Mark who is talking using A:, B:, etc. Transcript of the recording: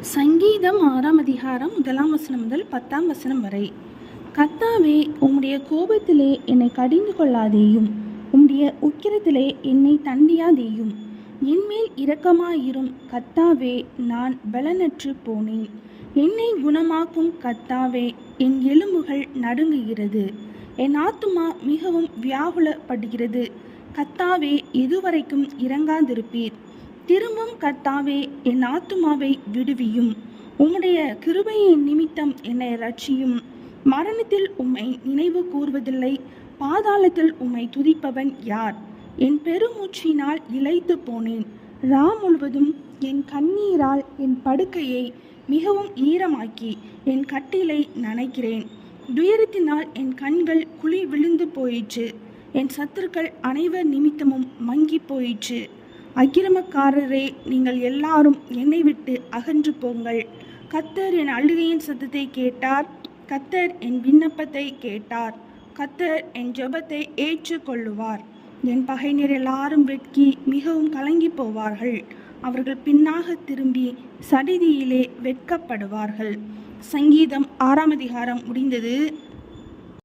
A: சங்கீதம் 6ஆம் அதிகாரம் 1ஆம் வசனம் முதல் 10ஆம் வசனம் வரை. கர்த்தாவே, உம்முடைய கோபத்திலே என்னை கடிந்து கொள்ளாதேயும், உம்முடைய உக்கிரத்திலே என்னை தண்டியாதேயும். என்மேல் இரக்கமாயிரும் கர்த்தாவே, நான் பலனற்று போனேன். என்னை குணமாக்கும் கர்த்தாவே, என் எலும்புகள் நடுங்குகிறது, என் ஆத்துமா மிகவும் வியாகுலப்படுகிறது. கர்த்தாவே, எதுவரைக்கும் இரங்காதிருப்பீர்? திரும்பும் கர்த்தாவே, என் ஆத்துமாவை விடுவியும். உம்முடைய கிருபையின் நிமித்தம் என்னை இரட்சியும். மரணத்தில் உம்மை நினைவு கூர்வதில்லை, பாதாளத்தில் உம்மை துதிப்பவன் யார்? என் பெருமூச்சினால் இளைத்து போனேன். ரா முழுவதும் என் கண்ணீரால் என் படுக்கையை மிகவும் ஈரமாக்கி என் கட்டிலை நனைக்கிறேன். துயரத்தினால் என் கண்கள் குழி விழுந்து போயிற்று. என் சத்துருக்கள் அனைவர் நிமித்தமும் மங்கி போயிற்று. அக்கிரமக்காரரே, நீங்கள் எல்லாரும் என்னை விட்டு அகன்று போங்கள். கர்த்தர் என் அழுகையின் சத்தத்தை கேட்டார். கர்த்தர் என் விண்ணப்பத்தை கேட்டார். கர்த்தர் என் ஜெபத்தை ஏற்றுக்கொள்ளுவார். என் பகைஞர் எல்லாரும் வெட்கி மிகவும் கலங்கி போவார்கள். அவர்கள் பின்னாக திரும்பி சடிதியிலே வெட்கப்படுவார்கள். சங்கீதம் 6ஆம் அதிகாரம் முடிந்தது.